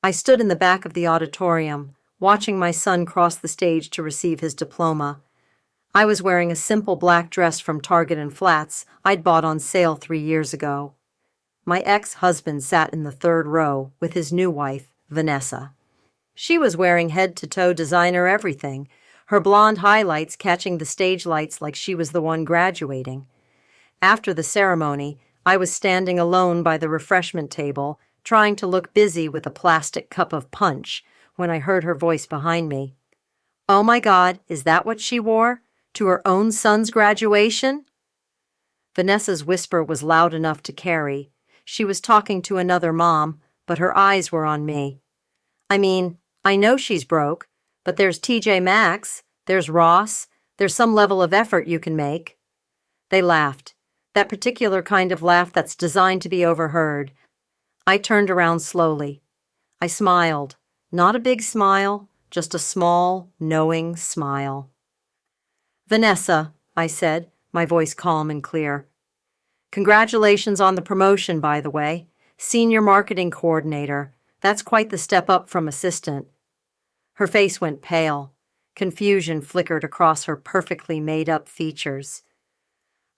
I stood in the back of the auditorium, watching my son cross the stage to receive his diploma. I was wearing a simple black dress from Target and Flats I'd bought on sale 3 years ago. My ex-husband sat in the third row with his new wife, Vanessa. She was wearing head-to-toe designer everything, her blonde highlights catching the stage lights like she was the one graduating. After the ceremony, I was standing alone by the refreshment table, trying to look busy with a plastic cup of punch, when I heard her voice behind me. "Oh my God, is that what she wore? To her own son's graduation?" Vanessa's whisper was loud enough to carry. She was talking to another mom, but her eyes were on me. "I mean, I know she's broke, but there's TJ Maxx, there's Ross, there's some level of effort you can make." They laughed, that particular kind of laugh that's designed to be overheard. I turned around slowly. I smiled, not a big smile, just a small, knowing smile. "Vanessa," I said, my voice calm and clear. "Congratulations on the promotion, by the way. Senior Marketing Coordinator. That's quite the step up from assistant." Her face went pale. Confusion flickered across her perfectly made-up features.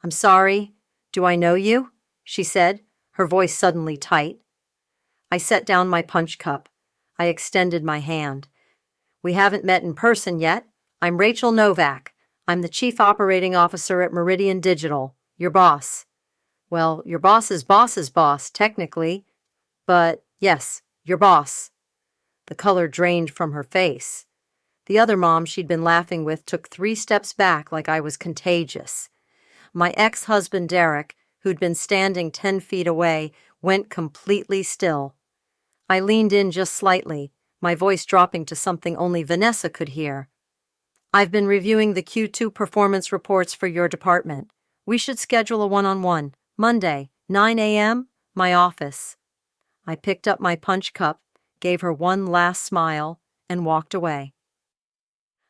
"I'm sorry. Do I know you?" she said, her voice suddenly tight. I set down my punch cup. I extended my hand. "We haven't met in person yet. I'm Rachel Novak. I'm the Chief Operating Officer at Meridian Digital, your boss. Well, your boss's boss, technically. But, yes, your boss." The color drained from her face. The other mom she'd been laughing with took 3 steps back like I was contagious. My ex-husband, Derek, who'd been standing 10 feet away, went completely still. I leaned in just slightly, my voice dropping to something only Vanessa could hear. "I've been reviewing the Q2 performance reports for your department. We should schedule a one-on-one, Monday, 9 a.m., my office." I picked up my punch cup, gave her one last smile, and walked away.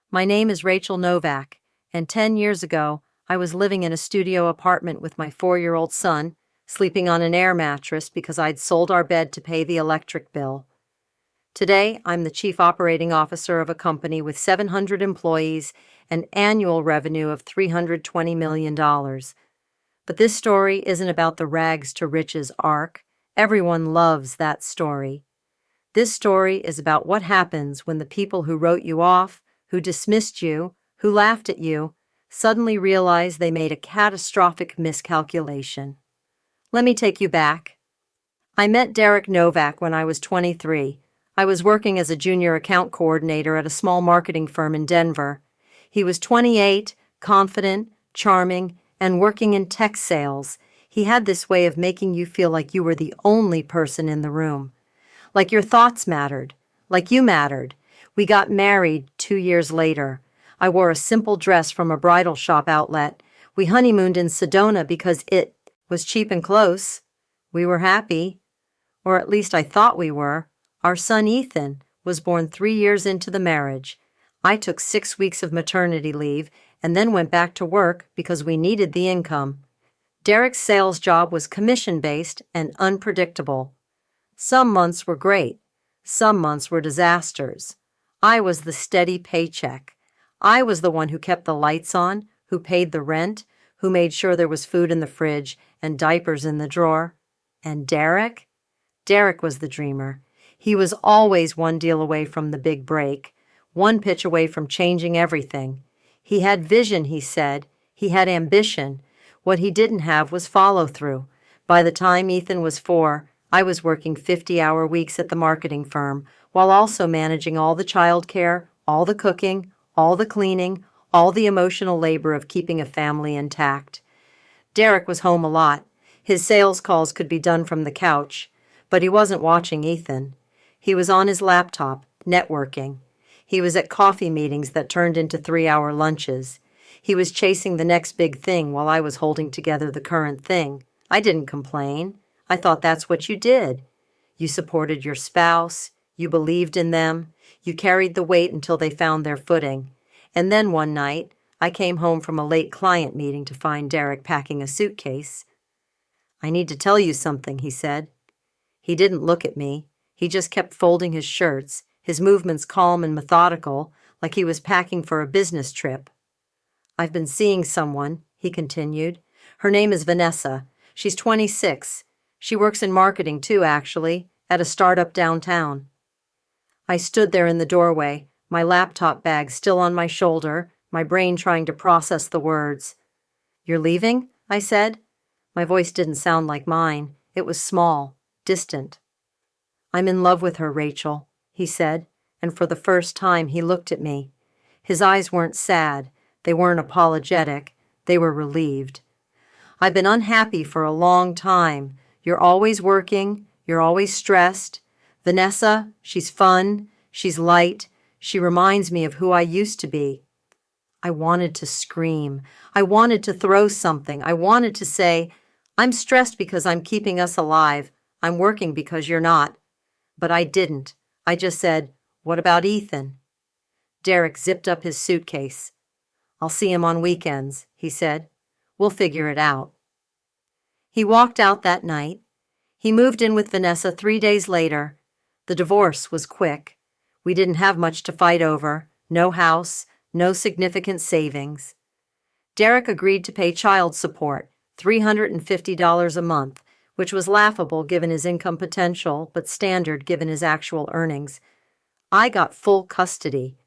My name is Rachel Novak, and 10 years ago, I was living in a studio apartment with my 4-year-old son, sleeping on an air mattress because I'd sold our bed to pay the electric bill. Today, I'm the Chief Operating Officer of a company with 700 employees and annual revenue of $320 million. But this story isn't about the rags to riches arc. Everyone loves that story. This story is about what happens when the people who wrote you off, who dismissed you, who laughed at you, suddenly realize they made a catastrophic miscalculation. Let me take you back. I met Derek Novak when I was 23. I was working as a junior account coordinator at a small marketing firm in Denver. He was 28, confident, charming, and working in tech sales. He had this way of making you feel like you were the only person in the room. Like your thoughts mattered. Like you mattered. We got married 2 years later. I wore a simple dress from a bridal shop outlet. We honeymooned in Sedona because it was cheap and close. We were happy. Or at least I thought we were. Our son Ethan was born 3 years into the marriage. I took 6 weeks of maternity leave and then went back to work because we needed the income. Derek's sales job was commission-based and unpredictable. Some months were great. Some months were disasters. I was the steady paycheck. I was the one who kept the lights on, who paid the rent, who made sure there was food in the fridge and diapers in the drawer. And Derek? Derek was the dreamer. He was always one deal away from the big break, one pitch away from changing everything. He had vision, he said. He had ambition. What he didn't have was follow-through. By the time Ethan was 4, I was working 50-hour weeks at the marketing firm, while also managing all the childcare, all the cooking, all the cleaning, all the emotional labor of keeping a family intact. Derek was home a lot. His sales calls could be done from the couch, but he wasn't watching Ethan. He was on his laptop, networking. He was at coffee meetings that turned into 3-hour lunches. He was chasing the next big thing while I was holding together the current thing. I didn't complain. I thought that's what you did. You supported your spouse. You believed in them. You carried the weight until they found their footing. And then one night, I came home from a late client meeting to find Derek packing a suitcase. "I need to tell you something," he said. He didn't look at me. He just kept folding his shirts, his movements calm and methodical, like he was packing for a business trip. "I've been seeing someone," he continued. "Her name is Vanessa. She's 26. She works in marketing too, actually, at a startup downtown." I stood there in the doorway, my laptop bag still on my shoulder, my brain trying to process the words. "You're leaving?" I said. My voice didn't sound like mine. It was small, distant. "I'm in love with her, Rachel," he said, and for the first time he looked at me. His eyes weren't sad. They weren't apologetic. They were relieved. "I've been unhappy for a long time. You're always working. You're always stressed. Vanessa, she's fun. She's light. She reminds me of who I used to be." I wanted to scream. I wanted to throw something. I wanted to say, "I'm stressed because I'm keeping us alive. I'm working because you're not." But I didn't. I just said, "What about Ethan?" Derek zipped up his suitcase. "I'll see him on weekends," he said. "We'll figure it out." He walked out that night. He moved in with Vanessa 3 days later. The divorce was quick. We didn't have much to fight over. No house, no significant savings. Derek agreed to pay child support, $350 a month, which was laughable given his income potential, but standard given his actual earnings. I got full custody.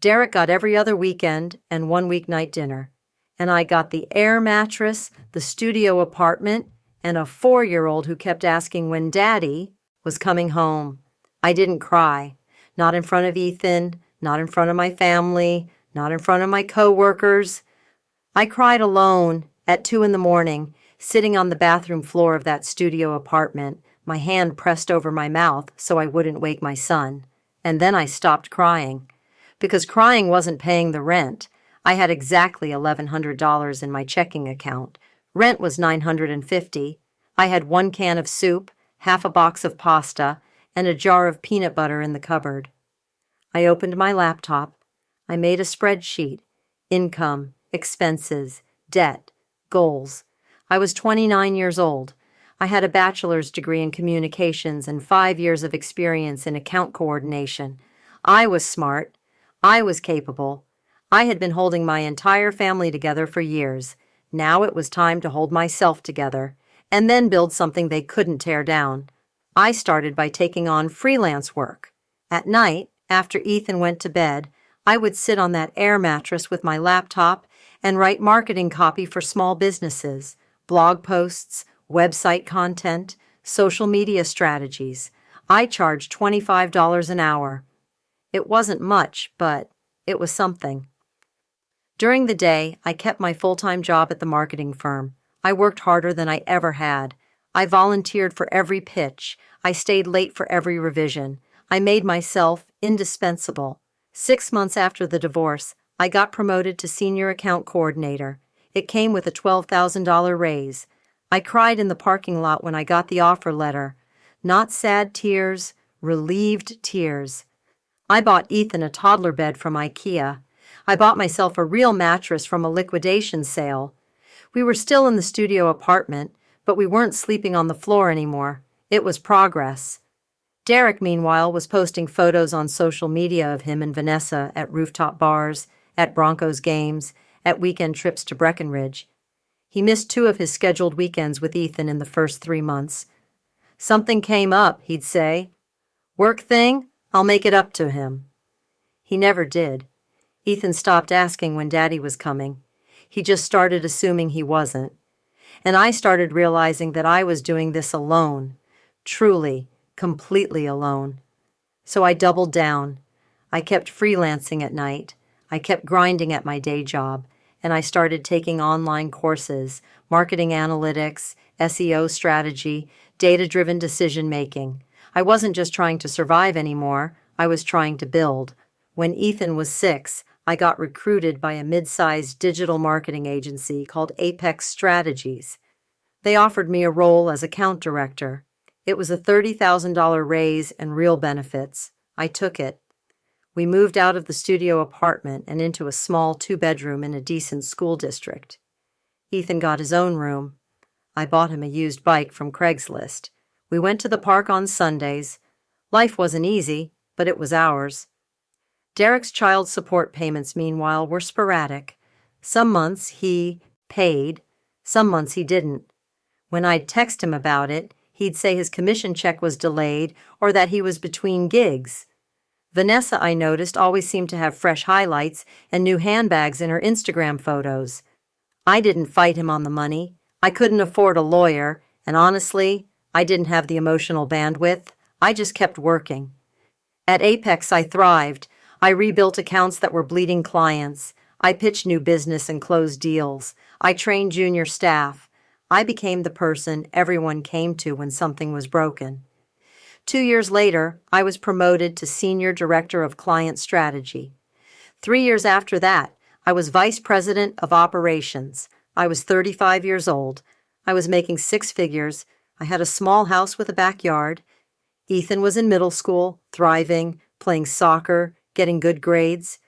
Derek got every other weekend and 1 weeknight dinner. And I got the air mattress, the studio apartment, and a 4-year-old who kept asking when Daddy was coming home. I didn't cry. Not in front of Ethan, not in front of my family, not in front of my coworkers. I cried alone at 2 a.m, sitting on the bathroom floor of that studio apartment, my hand pressed over my mouth so I wouldn't wake my son. And then I stopped crying. Because crying wasn't paying the rent. I had exactly $1,100 in my checking account. Rent was $950. I had 1 can of soup, half a box of pasta, and a jar of peanut butter in the cupboard. I opened my laptop. I made a spreadsheet. Income, expenses, debt, goals. I was 29 years old. I had a bachelor's degree in communications and 5 years of experience in account coordination. I was smart. I was capable. I had been holding my entire family together for years. Now it was time to hold myself together, and then build something they couldn't tear down. I started by taking on freelance work. At night, after Ethan went to bed, I would sit on that air mattress with my laptop and write marketing copy for small businesses, blog posts, website content, social media strategies. I charged $25 an hour. It wasn't much, but it was something. During the day, I kept my full-time job at the marketing firm. I worked harder than I ever had. I volunteered for every pitch. I stayed late for every revision. I made myself indispensable. 6 months after the divorce, I got promoted to senior account coordinator. It came with a $12,000 raise. I cried in the parking lot when I got the offer letter. Not sad tears, relieved tears. I bought Ethan a toddler bed from IKEA. I bought myself a real mattress from a liquidation sale. We were still in the studio apartment, but we weren't sleeping on the floor anymore. It was progress. Derek, meanwhile, was posting photos on social media of him and Vanessa at rooftop bars, at Broncos games, at weekend trips to Breckenridge. He missed 2 of his scheduled weekends with Ethan in the first 3 months. "Something came up," he'd say. "Work thing? I'll make it up to him." He never did. Ethan stopped asking when Daddy was coming. He just started assuming he wasn't. And I started realizing that I was doing this alone. Truly, completely alone. So I doubled down. I kept freelancing at night. I kept grinding at my day job. And I started taking online courses, marketing analytics, SEO strategy, data-driven decision-making. I wasn't just trying to survive anymore. I was trying to build. When Ethan was 6, I got recruited by a mid-sized digital marketing agency called Apex Strategies. They offered me a role as account director. It was a $30,000 raise and real benefits. I took it. We moved out of the studio apartment and into a small 2-bedroom in a decent school district. Ethan got his own room. I bought him a used bike from Craigslist. We went to the park on Sundays. Life wasn't easy, but it was ours. Derek's child support payments, meanwhile, were sporadic. Some months he paid, some months he didn't. When I'd text him about it, he'd say his commission check was delayed or that he was between gigs. Vanessa, I noticed, always seemed to have fresh highlights and new handbags in her Instagram photos. I didn't fight him on the money. I couldn't afford a lawyer, and honestly, I didn't have the emotional bandwidth. I just kept working. At Apex, I thrived. I rebuilt accounts that were bleeding clients. I pitched new business and closed deals. I trained junior staff. I became the person everyone came to when something was broken. 2 years later, I was promoted to Senior Director of Client Strategy. 3 years after that, I was Vice President of Operations. I was 35 years old. I was making 6 figures. I had a small house with a backyard. Ethan was in middle school, thriving, playing soccer, getting good grades.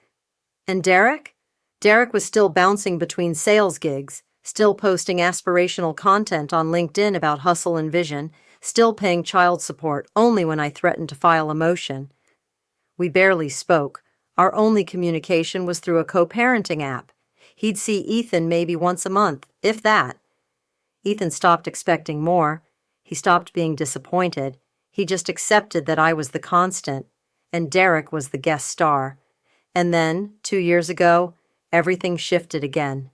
And Derek? Derek was still bouncing between sales gigs, still posting aspirational content on LinkedIn about hustle and vision, still paying child support only when I threatened to file a motion. We barely spoke. Our only communication was through a co-parenting app. He'd see Ethan maybe once a month, if that. Ethan stopped expecting more. He stopped being disappointed. He just accepted that I was the constant, and Derek was the guest star. And then, 2 years ago, everything shifted again.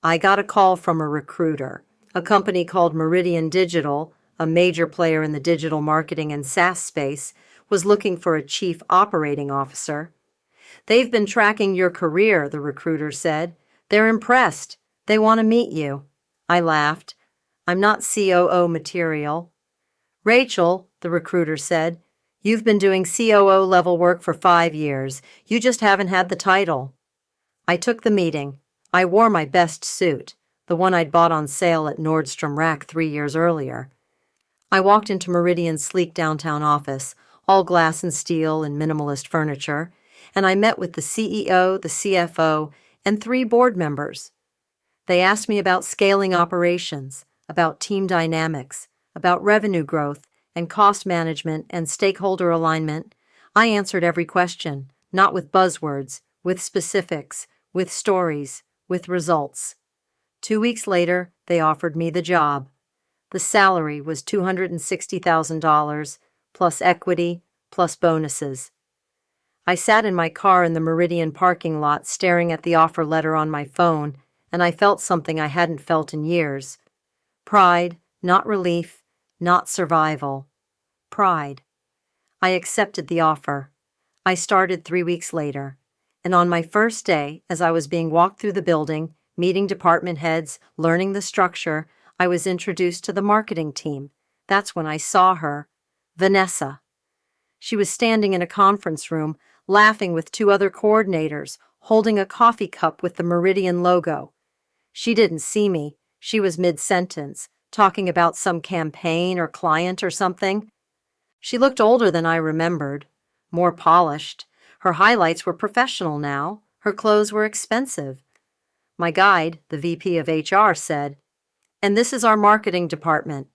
I got a call from a recruiter. A company called Meridian Digital, a major player in the digital marketing and SaaS space, was looking for a chief operating officer. "They've been tracking your career," the recruiter said. "They're impressed. They want to meet you." I laughed. "I'm not COO material." "Rachel," the recruiter said, "you've been doing COO level work for 5 years. You just haven't had the title." I took the meeting. I wore my best suit, the one I'd bought on sale at Nordstrom Rack 3 years earlier. I walked into Meridian's sleek downtown office, all glass and steel and minimalist furniture, and I met with the CEO, the CFO, and 3 board members. They asked me about scaling operations, about team dynamics, about revenue growth and cost management and stakeholder alignment. I answered every question, not with buzzwords, with specifics, with stories, with results. 2 weeks later, they offered me the job. The salary was $260,000, plus equity, plus bonuses. I sat in my car in the Meridian parking lot staring at the offer letter on my phone, and I felt something I hadn't felt in years. Pride, not relief, not survival. Pride. I accepted the offer. I started 3 weeks later, and on my first day, as I was being walked through the building, meeting department heads, learning the structure, I was introduced to the marketing team. That's when I saw her, Vanessa. She was standing in a conference room, laughing with 2 other coordinators, holding a coffee cup with the Meridian logo. She didn't see me. She was mid-sentence, talking about some campaign or client or something. She looked older than I remembered, more polished. Her highlights were professional now. Her clothes were expensive. My guide, the VP of HR, said, "And this is our marketing department.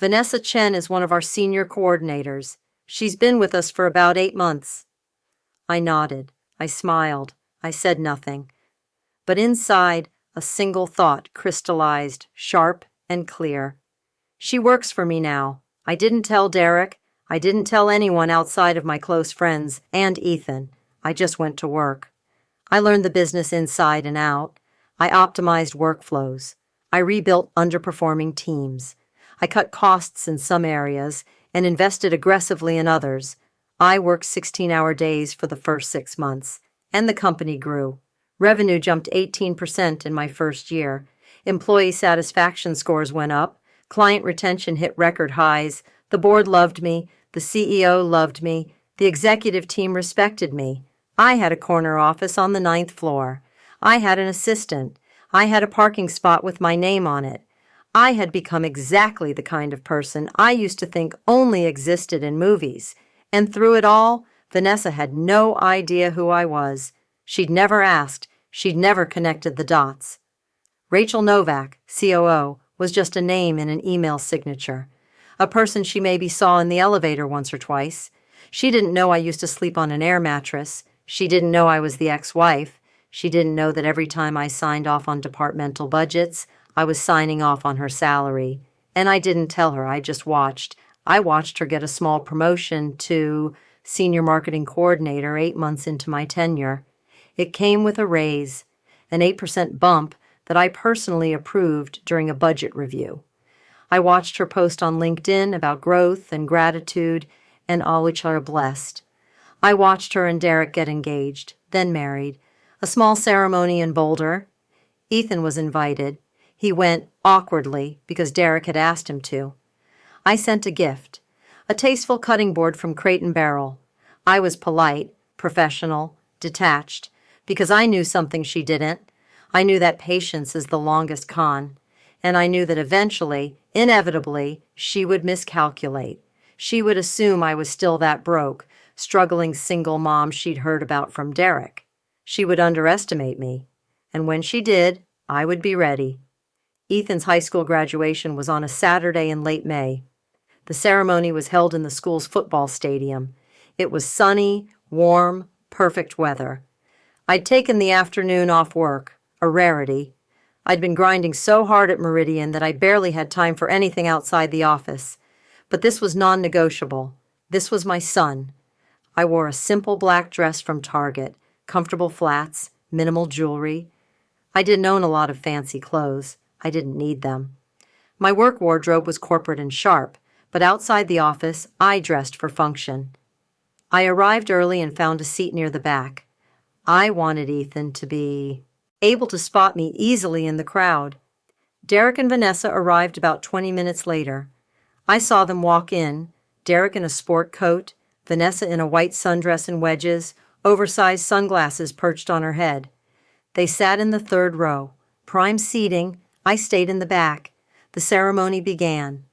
Vanessa Chen is one of our senior coordinators. She's been with us for about 8 months. I nodded. I smiled. I said nothing. But inside, a single thought crystallized, sharp and clear. She works for me now. I didn't tell Derek. I didn't tell anyone outside of my close friends and Ethan. I just went to work. I learned the business inside and out. I optimized workflows. I rebuilt underperforming teams. I cut costs in some areas and invested aggressively in others. I worked 16-hour days for the first 6 months, and the company grew. Revenue jumped 18% in my first year. Employee satisfaction scores went up. Client retention hit record highs. The board loved me. The CEO loved me. The executive team respected me. I had a corner office on the 9th floor. I had an assistant. I had a parking spot with my name on it. I had become exactly the kind of person I used to think only existed in movies. And through it all, Vanessa had no idea who I was. She'd never asked. She'd never connected the dots. Rachel Novak, COO, was just a name in an email signature. A person she maybe saw in the elevator once or twice. She didn't know I used to sleep on an air mattress. She didn't know I was the ex-wife. She didn't know that every time I signed off on departmental budgets, I was signing off on her salary. And I didn't tell her, I just watched. I watched her get a small promotion to senior marketing coordinator 8 months into my tenure. It came with a raise, an 8% bump that I personally approved during a budget review. I watched her post on LinkedIn about growth and gratitude and all which are blessed. I watched her and Derek get engaged, then married. A small ceremony in Boulder. Ethan was invited. He went awkwardly because Derek had asked him to. I sent a gift, a tasteful cutting board from Crate and Barrel. I was polite, professional, detached, because I knew something she didn't. I knew that patience is the longest con, and I knew that eventually, inevitably, she would miscalculate. She would assume I was still that broke, struggling single mom she'd heard about from Derek. She would underestimate me, and when she did, I would be ready. Ethan's high school graduation was on a Saturday in late May. The ceremony was held in the school's football stadium. It was sunny, warm, perfect weather. I'd taken the afternoon off work, a rarity. I'd been grinding so hard at Meridian that I barely had time for anything outside the office. But this was non-negotiable. This was my son. I wore a simple black dress from Target, comfortable flats, minimal jewelry. I didn't own a lot of fancy clothes. I didn't need them. My work wardrobe was corporate and sharp, but outside the office, I dressed for function. I arrived early and found a seat near the back. I wanted Ethan to be able to spot me easily in the crowd. Derek and Vanessa arrived about 20 minutes later. I saw them walk in, Derek in a sport coat, Vanessa in a white sundress and wedges, oversized sunglasses perched on her head. They sat in the third row. Prime seating. I stayed in the back. The ceremony began.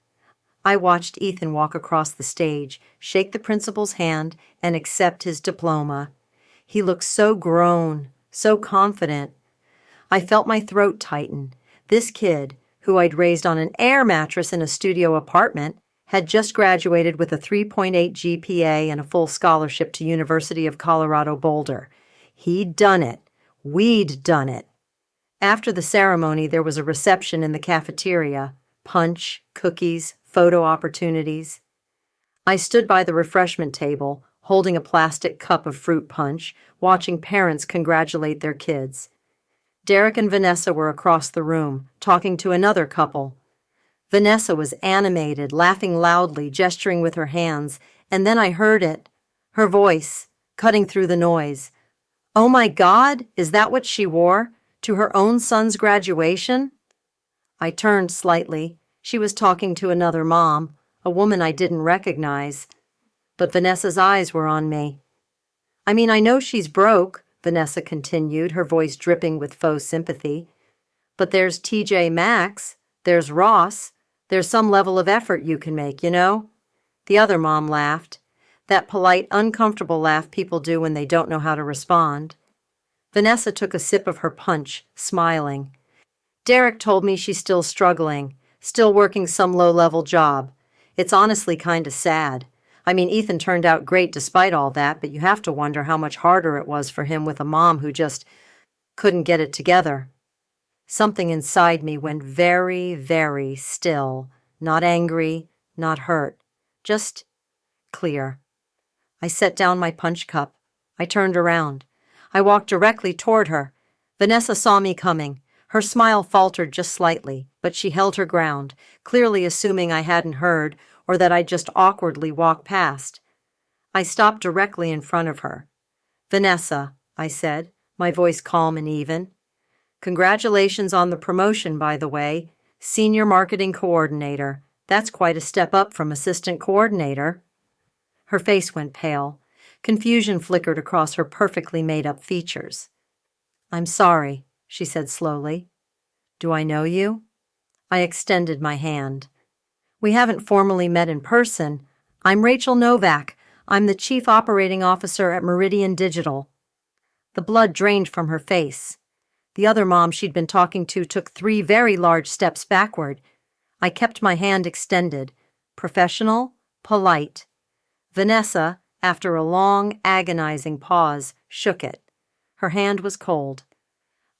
I watched Ethan walk across the stage, shake the principal's hand, and accept his diploma. He looked so grown, so confident. I felt my throat tighten. This kid, who I'd raised on an air mattress in a studio apartment, had just graduated with a 3.8 GPA and a full scholarship to University of Colorado Boulder. He'd done it. We'd done it. After the ceremony, there was a reception in the cafeteria. Punch, cookies, photo opportunities. I stood by the refreshment table, holding a plastic cup of fruit punch, watching parents congratulate their kids. Derek and Vanessa were across the room, talking to another couple. Vanessa was animated, laughing loudly, gesturing with her hands, and then I heard it, her voice, cutting through the noise. Oh my God, is that what she wore? To her own son's graduation? I turned slightly. She was talking to another mom, a woman I didn't recognize. But Vanessa's eyes were on me. I mean, I know she's broke, Vanessa continued, her voice dripping with faux sympathy. But there's TJ Maxx, there's Ross, there's some level of effort you can make, you know? The other mom laughed. That polite, uncomfortable laugh people do when they don't know how to respond. Vanessa took a sip of her punch, smiling. Derek told me she's still struggling, still working some low-level job. It's honestly kind of sad. I mean, Ethan turned out great despite all that, but you have to wonder how much harder it was for him with a mom who just couldn't get it together. Something inside me went very, very still, not angry, not hurt, just clear. I set down my punch cup. I turned around. I walked directly toward her. Vanessa saw me coming. Her smile faltered just slightly, but she held her ground, clearly assuming I hadn't heard or that I'd just awkwardly walked past. I stopped directly in front of her. Vanessa, I said, my voice calm and even. Congratulations on the promotion, by the way. Senior Marketing Coordinator. That's quite a step up from Assistant Coordinator. Her face went pale. Confusion flickered across her perfectly made-up features. I'm sorry, she said slowly. Do I know you? I extended my hand. We haven't formally met in person. I'm Rachel Novak. I'm the Chief Operating Officer at Meridian Digital. The blood drained from her face. The other mom she'd been talking to took 3 very large steps backward. I kept my hand extended, professional, polite. Vanessa, after a long, agonizing pause, shook it. Her hand was cold.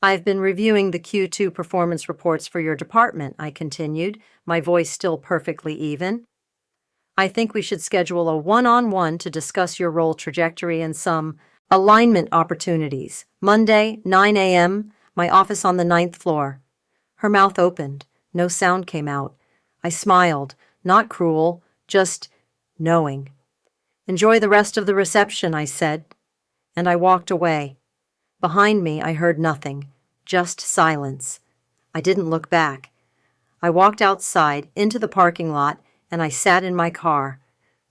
"I've been reviewing the Q2 performance reports for your department," I continued, my voice still perfectly even. "I think we should schedule a one-on-one to discuss your role trajectory and some alignment opportunities. Monday, 9 a.m., my office on the 9th floor." Her mouth opened. No sound came out. I smiled, not cruel, just knowing. "Enjoy the rest of the reception," I said, and I walked away. Behind me, I heard nothing, just silence. I didn't look back. I walked outside, into the parking lot, and I sat in my car.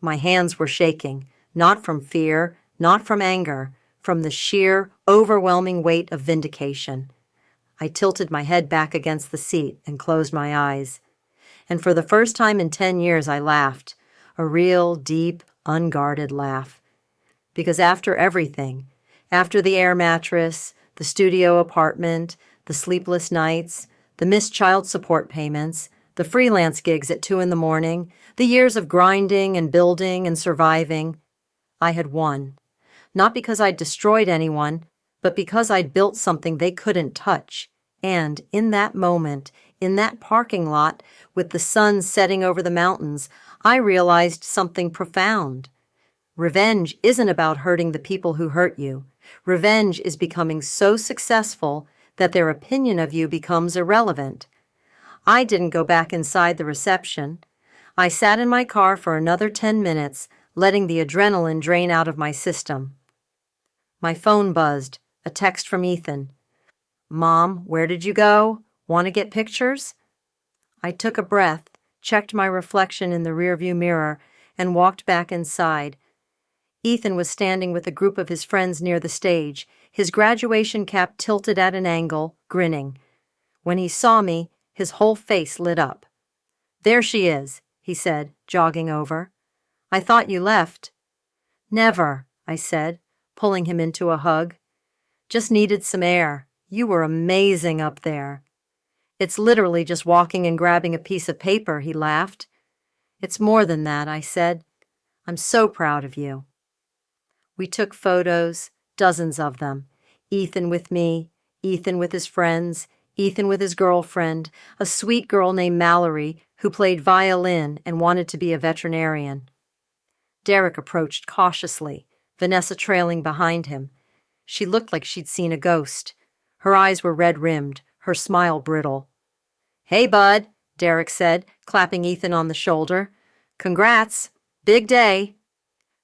My hands were shaking, not from fear, not from anger, from the sheer, overwhelming weight of vindication. I tilted my head back against the seat and closed my eyes. And for the first time in 10 years, I laughed, a real, deep, unguarded laugh. Because after everything, after the air mattress, the studio apartment, the sleepless nights, the missed child support payments, the freelance gigs at 2 a.m, the years of grinding and building and surviving, I had won. Not because I'd destroyed anyone, but because I'd built something they couldn't touch. And in that moment, in that parking lot, with the sun setting over the mountains, I realized something profound. Revenge isn't about hurting the people who hurt you. Revenge is becoming so successful that their opinion of you becomes irrelevant. I didn't go back inside the reception. I sat in my car for another 10 minutes, letting the adrenaline drain out of my system. My phone buzzed, a text from Ethan. "Mom, where did you go? Want to get pictures?" I took a breath, checked my reflection in the rearview mirror, and walked back inside. Ethan was standing with a group of his friends near the stage, his graduation cap tilted at an angle, grinning. When he saw me, his whole face lit up. "There she is," he said, jogging over. "I thought you left." "Never," I said, pulling him into a hug. "Just needed some air. You were amazing up there." "It's literally just walking and grabbing a piece of paper," he laughed. "It's more than that," I said. "I'm so proud of you." We took photos, dozens of them. Ethan with me, Ethan with his friends, Ethan with his girlfriend, a sweet girl named Mallory who played violin and wanted to be a veterinarian. Derek approached cautiously, Vanessa trailing behind him. She looked like she'd seen a ghost. Her eyes were red-rimmed, her smile brittle. "Hey, bud," Derek said, clapping Ethan on the shoulder. "Congrats. Big day."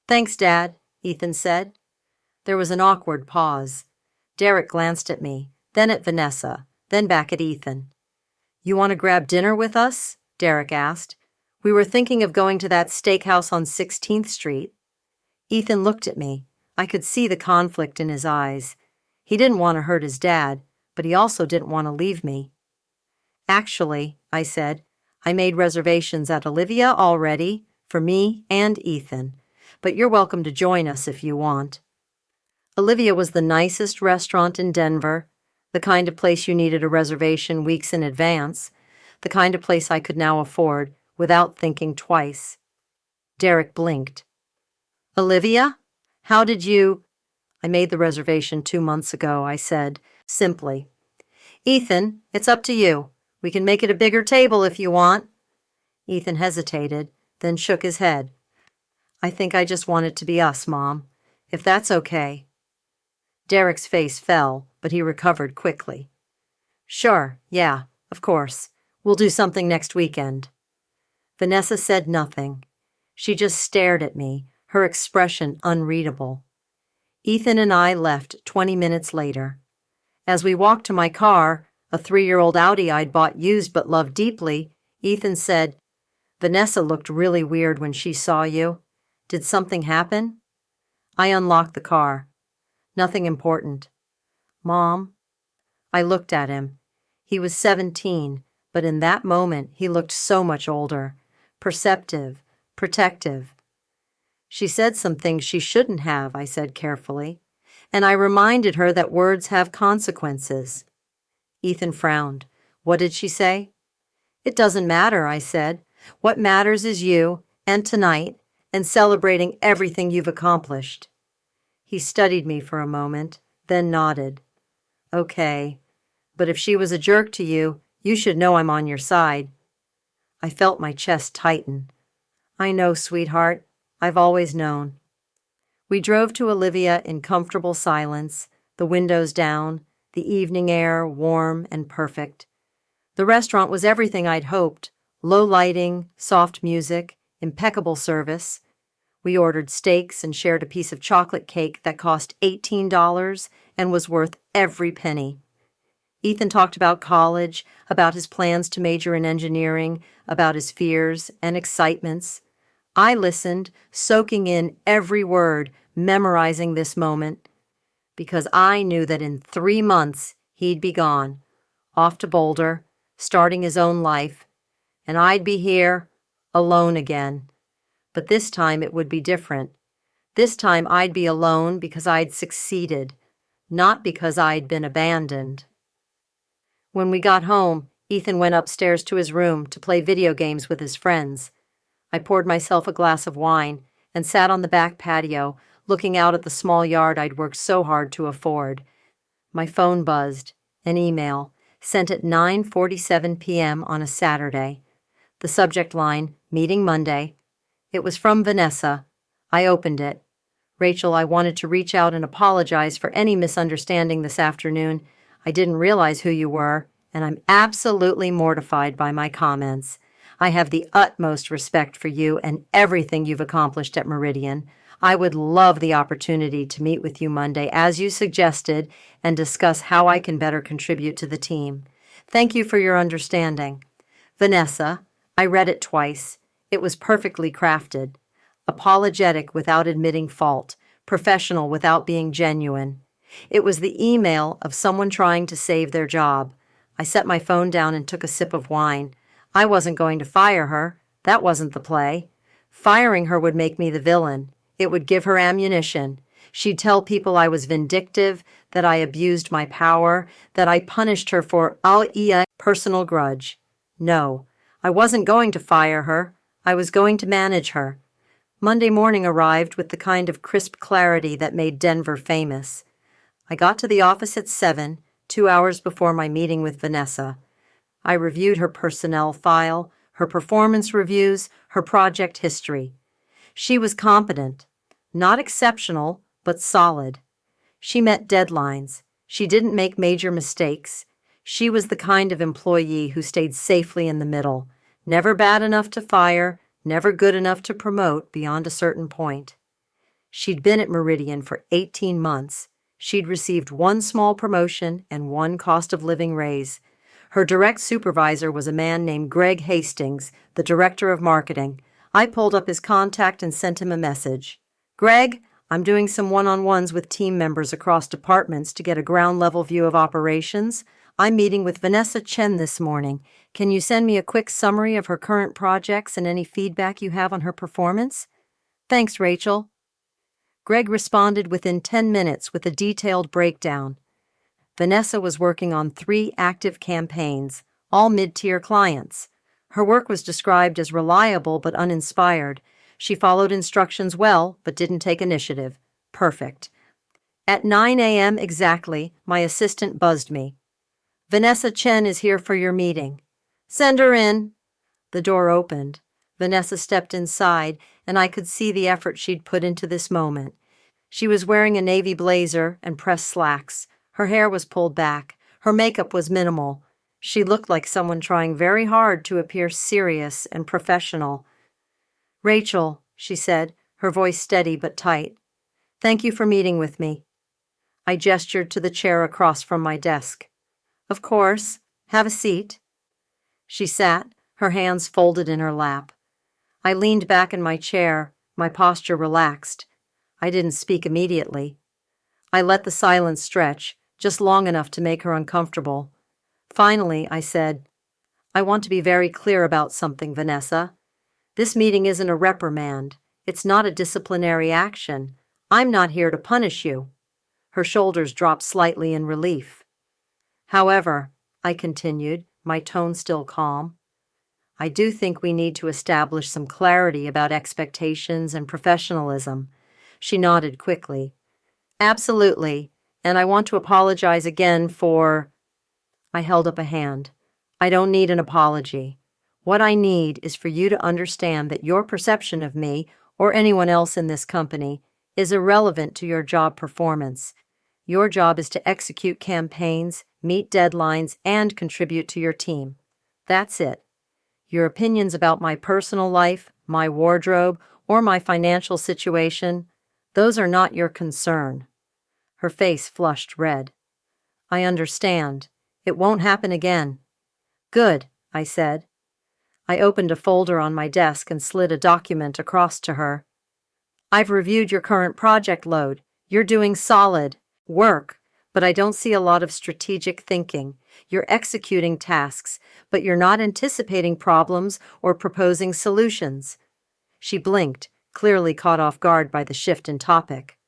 "Thanks, Dad," Ethan said. There was an awkward pause. Derek glanced at me, then at Vanessa, then back at Ethan. "You want to grab dinner with us?" Derek asked. "We were thinking of going to that steakhouse on 16th Street. Ethan looked at me. I could see the conflict in his eyes. He didn't want to hurt his dad, but he also didn't want to leave me. "Actually," I said, "I made reservations at Olivia already, for me and Ethan, but you're welcome to join us if you want." Olivia was the nicest restaurant in Denver, the kind of place you needed a reservation weeks in advance, the kind of place I could now afford without thinking twice. Derek blinked. "Olivia? How did you—" "I made the reservation 2 months ago," I said, simply. "Ethan, it's up to you. We can make it a bigger table if you want." Ethan hesitated, then shook his head. "I think I just want it to be us, Mom, if that's okay." Derek's face fell, but he recovered quickly. "Sure, yeah, of course. We'll do something next weekend." Vanessa said nothing. She just stared at me, her expression unreadable. Ethan and I left 20 minutes later. As we walked to my car, a 3-year-old Audi I'd bought used but loved deeply, Ethan said, "Vanessa looked really weird when she saw you. Did something happen?" I unlocked the car. "Nothing important." "Mom?" I looked at him. He was 17, but in that moment he looked so much older, perceptive, protective. "She said some things she shouldn't have," I said carefully, and I reminded her that words have consequences. Ethan frowned. "What did she say?" "It doesn't matter," I said. "What matters is you, and tonight, and celebrating everything you've accomplished." He studied me for a moment, then nodded. "Okay, but if she was a jerk to you, you should know I'm on your side." I felt my chest tighten. "I know, sweetheart. I've always known." We drove to Olivia in comfortable silence, the windows down, the evening air warm and perfect. The restaurant was everything I'd hoped: low lighting, soft music, impeccable service. We ordered steaks and shared a piece of chocolate cake that cost $18 and was worth every penny. Ethan talked about college, about his plans to major in engineering, about his fears and excitements. I listened, soaking in every word, memorizing this moment, because I knew that in 3 months he'd be gone, off to Boulder, starting his own life, and I'd be here, alone again. But this time it would be different. This time I'd be alone because I'd succeeded, not because I'd been abandoned. When we got home, Ethan went upstairs to his room to play video games with his friends. I poured myself a glass of wine and sat on the back patio, looking out at the small yard I'd worked so hard to afford. My phone buzzed. An email, sent at 9:47 p.m. on a Saturday. The subject line, "Meeting Monday." It was from Vanessa. I opened it. "Rachel, I wanted to reach out and apologize for any misunderstanding this afternoon. I didn't realize who you were, and I'm absolutely mortified by my comments. I have the utmost respect for you and everything you've accomplished at Meridian. I would love the opportunity to meet with you Monday, as you suggested, and discuss how I can better contribute to the team. Thank you for your understanding. Vanessa." I read it twice. It was perfectly crafted. Apologetic without admitting fault, professional without being genuine. It was the email of someone trying to save their job. I set my phone down and took a sip of wine. I wasn't going to fire her. That wasn't the play. Firing her would make me the villain. It would give her ammunition. She'd tell people I was vindictive, that I abused my power, that I punished her for a personal grudge. No, I wasn't going to fire her. I was going to manage her. Monday morning arrived with the kind of crisp clarity that made Denver famous. I got to the office at 7, 2 hours before my meeting with Vanessa. I reviewed her personnel file, her performance reviews, her project history. She was competent, not exceptional, but solid. She met deadlines. She didn't make major mistakes. She was the kind of employee who stayed safely in the middle, never bad enough to fire, never good enough to promote beyond a certain point. She'd been at Meridian for 18 months. She'd received 1 small promotion and 1 cost of living raise. Her direct supervisor was a man named Greg Hastings, the director of marketing. I pulled up his contact and sent him a message. "Greg, I'm doing some one-on-ones with team members across departments to get a ground-level view of operations. I'm meeting with Vanessa Chen this morning. Can you send me a quick summary of her current projects and any feedback you have on her performance?" "Thanks, Rachel." Greg responded within 10 minutes with a detailed breakdown. Vanessa was working on 3 active campaigns, all mid-tier clients. Her work was described as reliable but uninspired. She followed instructions well, but didn't take initiative. Perfect. At 9 a.m. exactly, my assistant buzzed me. "Vanessa Chen is here for your meeting." "Send her in." The door opened. Vanessa stepped inside, and I could see the effort she'd put into this moment. She was wearing a navy blazer and pressed slacks. Her hair was pulled back. Her makeup was minimal. She looked like someone trying very hard to appear serious and professional. "Rachel," she said, her voice steady but tight, "thank you for meeting with me." I gestured to the chair across from my desk. "Of course. Have a seat." She sat, her hands folded in her lap. I leaned back in my chair, my posture relaxed. I didn't speak immediately. I let the silence stretch, just long enough to make her uncomfortable. Finally, I said, "I want to be very clear about something, Vanessa. This meeting isn't a reprimand. It's not a disciplinary action. I'm not here to punish you." Her shoulders dropped slightly in relief. "However," I continued, my tone still calm, I do think we need to establish some clarity about expectations and professionalism. She nodded quickly. Absolutely, and I want to apologize again for... I held up a hand. I don't need an apology. What I need is for you to understand that your perception of me, or anyone else in this company, is irrelevant to your job performance. Your job is to execute campaigns, meet deadlines, and contribute to your team. That's it. Your opinions about my personal life, my wardrobe, or my financial situation, those are not your concern. Her face flushed red. I understand. It won't happen again. Good, I said. I opened a folder on my desk and slid a document across to her. I've reviewed your current project load. You're doing solid work, but I don't see a lot of strategic thinking. You're executing tasks, but you're not anticipating problems or proposing solutions. She blinked, clearly caught off guard by the shift in topic.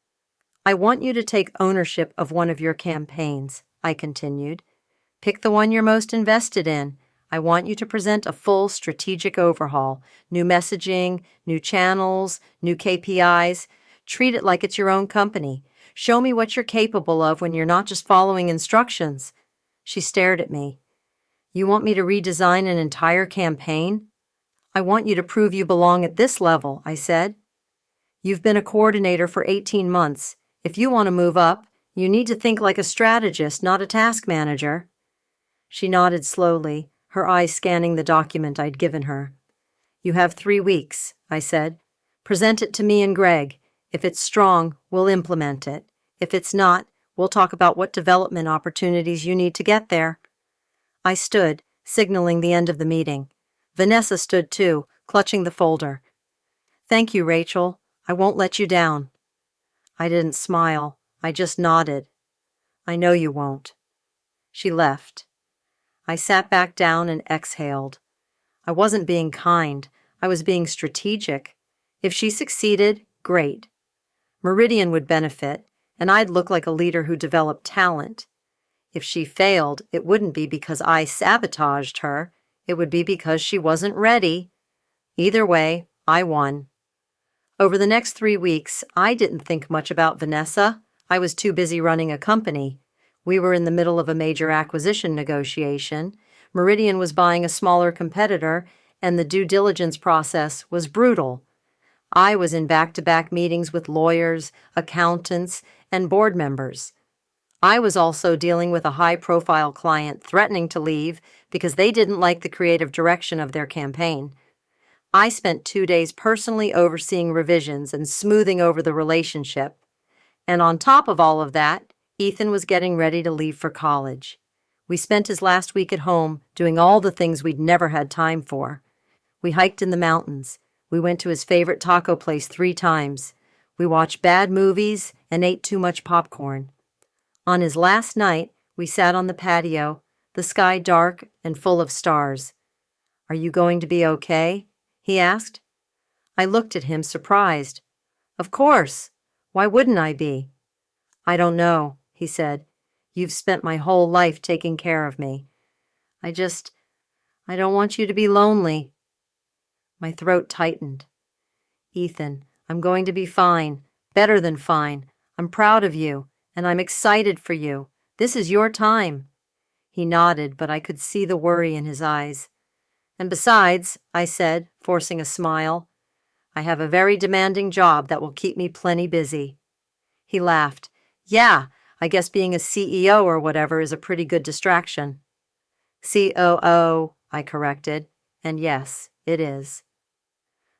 I want you to take ownership of one of your campaigns, I continued. Pick the one you're most invested in. I want you to present a full strategic overhaul, new messaging, new channels, new KPIs. Treat it like it's your own company. Show me what you're capable of when you're not just following instructions. She stared at me. You want me to redesign an entire campaign? I want you to prove you belong at this level, I said. You've been a coordinator for 18 months. If you want to move up, you need to think like a strategist, not a task manager. She nodded slowly, her eyes scanning the document I'd given her. You have 3 weeks, I said. Present it to me and Greg. If it's strong, we'll implement it. If it's not, we'll talk about what development opportunities you need to get there. I stood, signaling the end of the meeting. Vanessa stood too, clutching the folder. Thank you, Rachel. I won't let you down. I didn't smile. I just nodded. I know you won't. She left. I sat back down and exhaled. I wasn't being kind. I was being strategic. If she succeeded, great. Meridian would benefit, and I'd look like a leader who developed talent. If she failed, it wouldn't be because I sabotaged her. It would be because she wasn't ready. Either way, I won. Over the next 3 weeks, I didn't think much about Vanessa. I was too busy running a company. We were in the middle of a major acquisition negotiation. Meridian was buying a smaller competitor, and the due diligence process was brutal. I was in back-to-back meetings with lawyers, accountants, and board members. I was also dealing with a high-profile client threatening to leave because they didn't like the creative direction of their campaign. I spent 2 days personally overseeing revisions and smoothing over the relationship. And on top of all of that, Ethan was getting ready to leave for college. We spent his last week at home doing all the things we'd never had time for. We hiked in the mountains. We went to his favorite taco place 3 times. We watched bad movies and ate too much popcorn. On his last night, we sat on the patio, the sky dark and full of stars. Are you going to be okay? He asked. I looked at him, surprised. Of course. Why wouldn't I be? I don't know, he said. You've spent my whole life taking care of me. I don't want you to be lonely. My throat tightened. Ethan, I'm going to be fine, better than fine. I'm proud of you, and I'm excited for you. This is your time. He nodded, but I could see the worry in his eyes. And besides, I said, forcing a smile, I have a very demanding job that will keep me plenty busy. He laughed. Yeah, I guess being a CEO or whatever is a pretty good distraction. COO, I corrected, and yes, it is.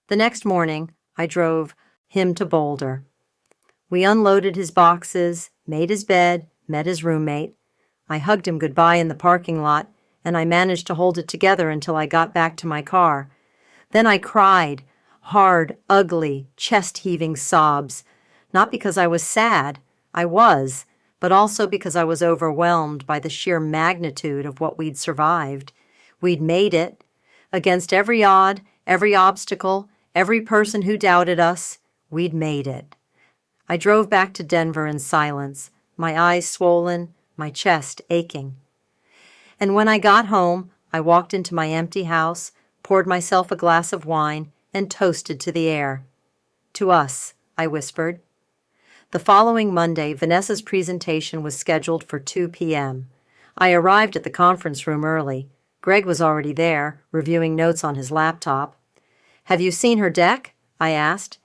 The next morning, I drove him to Boulder. We unloaded his boxes, made his bed, met his roommate. I hugged him goodbye in the parking lot, and I managed to hold it together until I got back to my car. Then I cried, hard, ugly, chest-heaving sobs, not because I was sad. I was, but also because I was overwhelmed by the sheer magnitude of what we'd survived. We'd made it. Against every odd, every obstacle, every person who doubted us, we'd made it. I drove back to Denver in silence, my eyes swollen, my chest aching. And when I got home, I walked into my empty house, poured myself a glass of wine, and toasted to the air. To us, I whispered. The following Monday, Vanessa's presentation was scheduled for 2 p.m. I arrived at the conference room early. Greg was already there, reviewing notes on his laptop. "Have you seen her deck?" I asked.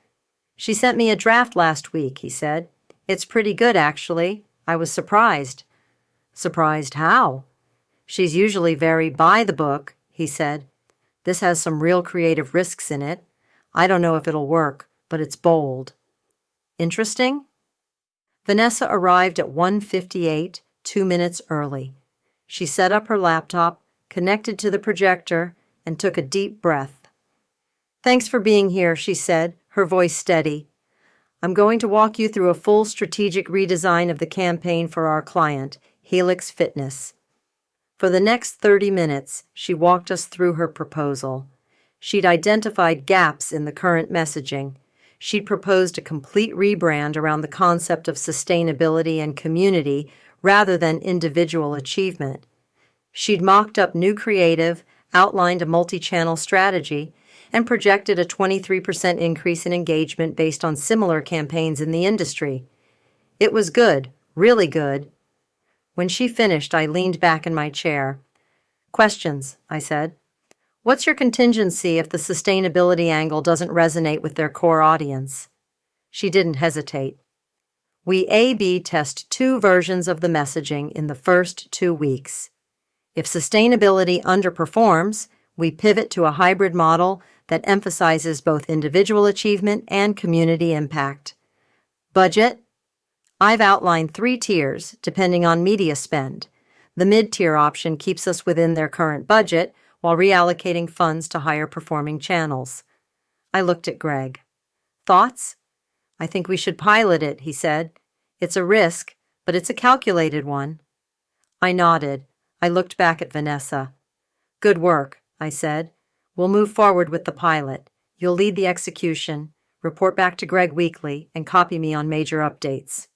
"She sent me a draft last week," he said. "It's pretty good, actually. I was surprised." "Surprised how?" "She's usually very by the book," he said. "This has some real creative risks in it. I don't know if it'll work, but it's bold." "Interesting?" Vanessa arrived at 1:58, 2 minutes early. She set up her laptop, connected to the projector, and took a deep breath. "Thanks for being here," she said, her voice steady. "I'm going to walk you through a full strategic redesign of the campaign for our client, Helix Fitness." For the next 30 minutes, she walked us through her proposal. She'd identified gaps in the current messaging. She'd proposed a complete rebrand around the concept of sustainability and community rather than individual achievement. She'd mocked up new creative, outlined a multi-channel strategy, and projected a 23% increase in engagement based on similar campaigns in the industry. It was good, really good. When she finished, I leaned back in my chair. "Questions," I said. "What's your contingency if the sustainability angle doesn't resonate with their core audience?" She didn't hesitate. "We A/B test 2 versions of the messaging in the first 2 weeks. If sustainability underperforms, we pivot to a hybrid model that emphasizes both individual achievement and community impact. Budget? I've outlined 3 tiers, depending on media spend. The mid-tier option keeps us within their current budget while reallocating funds to higher-performing channels." I looked at Greg. "Thoughts?" "I think we should pilot it," he said. "It's a risk, but it's a calculated one." I nodded. I looked back at Vanessa. "Good work," I said. "We'll move forward with the pilot. You'll lead the execution, report back to Greg weekly, and copy me on major updates."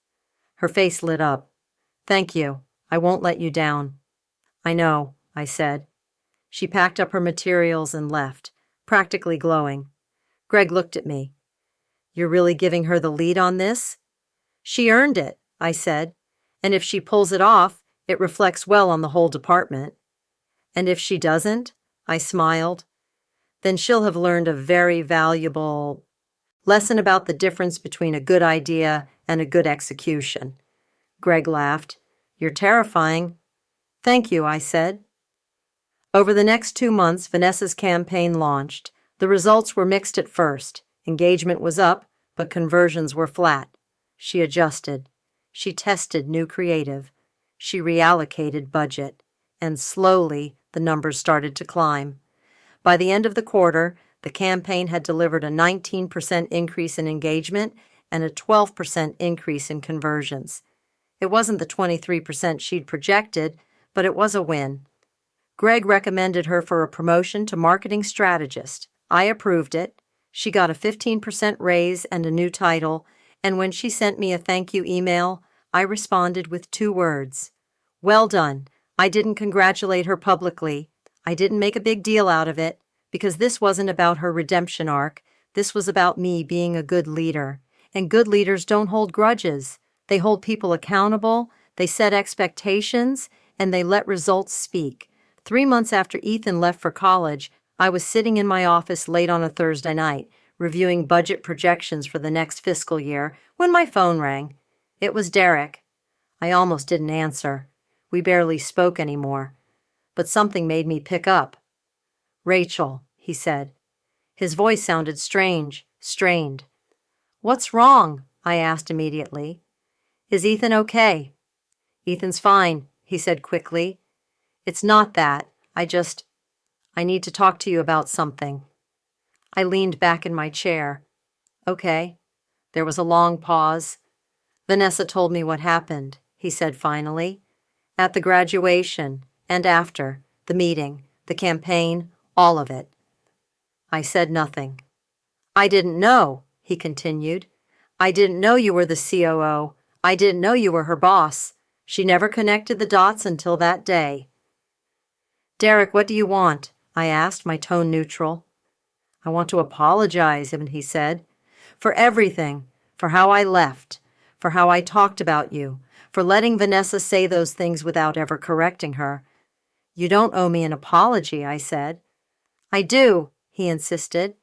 Her face lit up. "Thank you. I won't let you down." "I know," I said. She packed up her materials and left, practically glowing. Greg looked at me. "You're really giving her the lead on this?" "She earned it," I said. "And if she pulls it off, it reflects well on the whole department." "And if she doesn't?" I smiled. "Then she'll have learned a very valuable lesson about the difference between a good idea and a good execution." Greg laughed. "You're terrifying." "Thank you," I said. Over the next 2 months, Vanessa's campaign launched. The results were mixed at first. Engagement was up, but conversions were flat. She adjusted. She tested new creative. She reallocated budget. And slowly, the numbers started to climb. By the end of the quarter, the campaign had delivered a 19% increase in engagement and a 12% increase in conversions. It wasn't the 23% she'd projected, but it was a win. Greg recommended her for a promotion to marketing strategist. I approved it. She got a 15% raise and a new title, and when she sent me a thank you email, I responded with 2 words. "Well done." I didn't congratulate her publicly. I didn't make a big deal out of it, because this wasn't about her redemption arc. This was about me being a good leader. And good leaders don't hold grudges. They hold people accountable, they set expectations, and they let results speak. 3 months after Ethan left for college, I was sitting in my office late on a Thursday night, reviewing budget projections for the next fiscal year, when my phone rang. It was Derek. I almost didn't answer. We barely spoke anymore. But something made me pick up. "Rachel," he said. His voice sounded strange, strained. "What's wrong?" I asked immediately. "Is Ethan okay?" "Ethan's fine," he said quickly. "It's not that. I need to talk to you about something." I leaned back in my chair. "Okay." There was a long pause. "Vanessa told me what happened," he said finally. "At the graduation, and after, the meeting, the campaign, all of it." I said nothing. "I didn't know," he continued. "I didn't know you were the COO. I didn't know you were her boss. She never connected the dots until that day." "Derek, what do you want?" I asked, my tone neutral. I want to apologize, he said. For everything. For how I left. For how I talked about you. For letting Vanessa say those things without ever correcting her. You don't owe me an apology, I said. I do, he insisted.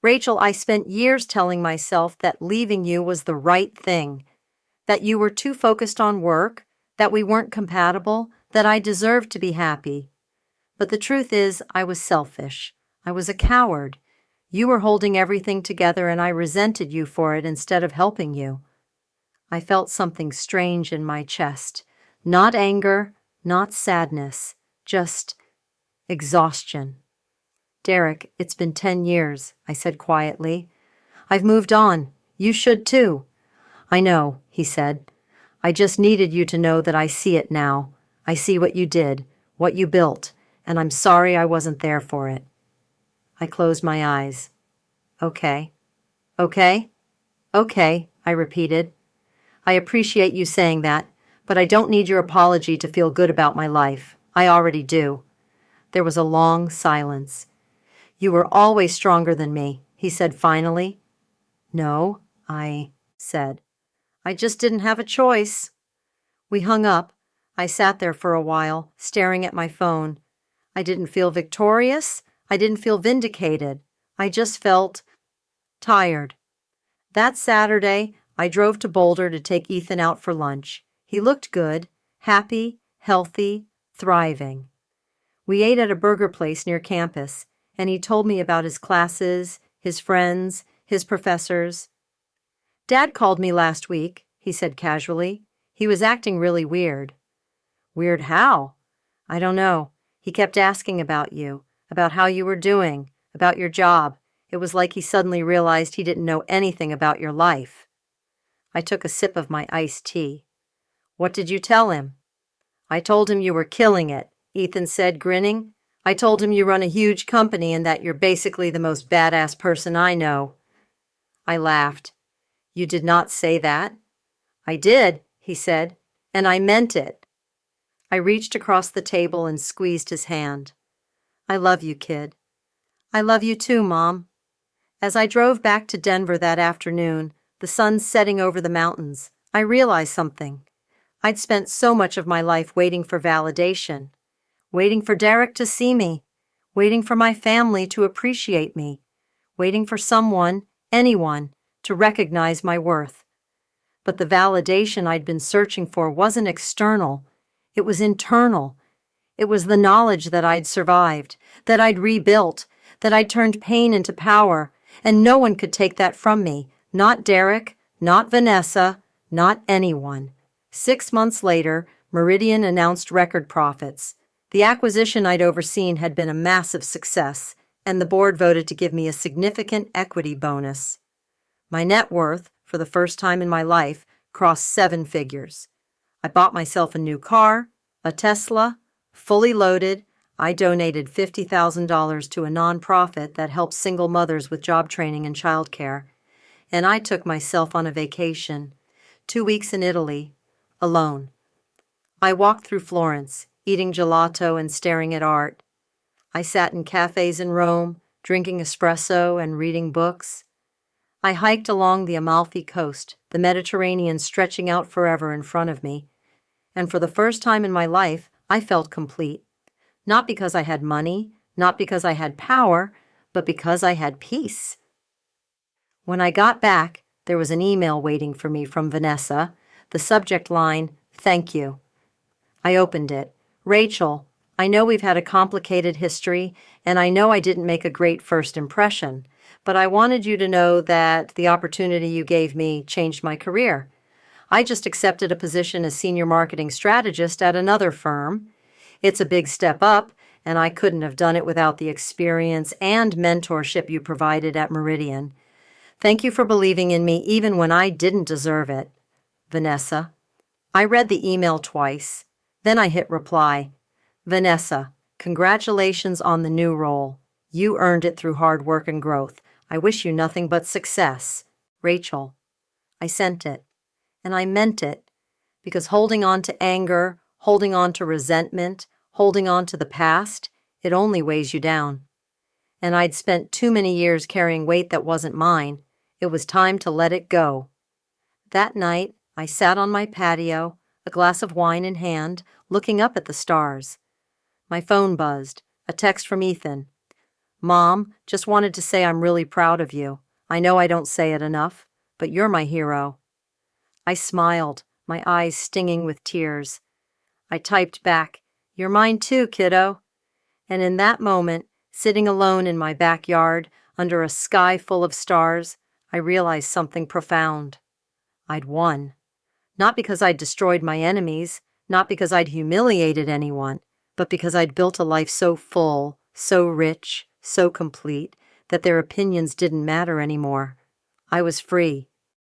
Rachel, I spent years telling myself that leaving you was the right thing. That you were too focused on work, that we weren't compatible, that I deserved to be happy. But the truth is, I was selfish. I was a coward. You were holding everything together and I resented you for it instead of helping you. I felt something strange in my chest. Not anger, not sadness, just exhaustion. Derek, it's been 10 years, I said quietly. I've moved on. You should too. I know, he said. I just needed you to know that I see it now. I see what you did, what you built, and I'm sorry I wasn't there for it. I closed my eyes. Okay. Okay? Okay, I repeated. I appreciate you saying that, but I don't need your apology to feel good about my life. I already do. There was a long silence. You were always stronger than me, he said finally. No, I said. I just didn't have a choice. We hung up. I sat there for a while, staring at my phone. I didn't feel victorious. I didn't feel vindicated. I just felt tired. That Saturday, I drove to Boulder to take Ethan out for lunch. He looked good, happy, healthy, thriving. We ate at a burger place near campus, and he told me about his classes, his friends, his professors. Dad called me last week, he said casually. He was acting really weird. Weird how? I don't know. He kept asking about you, about how you were doing, about your job. It was like he suddenly realized he didn't know anything about your life. I took a sip of my iced tea. What did you tell him? I told him you were killing it, Ethan said, grinning. I told him you run a huge company and that you're basically the most badass person I know. I laughed. You did not say that. I did, he said, and I meant it. I reached across the table and squeezed his hand. I love you, kid. I love you too, Mom. As I drove back to Denver that afternoon, the sun setting over the mountains, I realized something. I'd spent so much of my life waiting for validation, waiting for Derek to see me, waiting for my family to appreciate me, waiting for someone, anyone, to recognize my worth. But the validation I'd been searching for wasn't external. It was internal. It was the knowledge that I'd survived, that I'd rebuilt, that I'd turned pain into power, and no one could take that from me. Not Derek, not Vanessa, not anyone. 6 months later, Meridian announced record profits. The acquisition I'd overseen had been a massive success, and the board voted to give me a significant equity bonus. My net worth, for the first time in my life, crossed 7 figures. I bought myself a new car, a Tesla, fully loaded. I donated $50,000 to a nonprofit that helps single mothers with job training and childcare. And I took myself on a vacation, 2 weeks in Italy, alone. I walked through Florence, eating gelato and staring at art. I sat in cafes in Rome, drinking espresso and reading books. I hiked along the Amalfi Coast, the Mediterranean stretching out forever in front of me. And for the first time in my life, I felt complete. Not because I had money, not because I had power, but because I had peace. When I got back, there was an email waiting for me from Vanessa. The subject line, "Thank you." I opened it. Rachel, I know we've had a complicated history, and I know I didn't make a great first impression, but I wanted you to know that the opportunity you gave me changed my career. I just accepted a position as senior marketing strategist at another firm. It's a big step up, and I couldn't have done it without the experience and mentorship you provided at Meridian. Thank you for believing in me even when I didn't deserve it. Vanessa. I read the email twice. Then I hit reply. Vanessa, congratulations on the new role. You earned it through hard work and growth. I wish you nothing but success. Rachel. I sent it. And I meant it. Because holding on to anger, holding on to resentment, holding on to the past, It only weighs you down. And I'd spent too many years carrying weight that wasn't mine. It was time to let it go. That night, I sat on my patio, a glass of wine in hand, looking up at the stars. My phone buzzed, a text from Ethan. "Mom, just wanted to say I'm really proud of you. I know I don't say it enough, but you're my hero." I smiled, my eyes stinging with tears. I typed back, "You're mine too, kiddo." And in that moment, sitting alone in my backyard, under a sky full of stars, I realized something profound. I'd won. Not because I'd destroyed my enemies, not because I'd humiliated anyone, but because I'd built a life so full, so rich, so complete, that their opinions didn't matter anymore. I was free.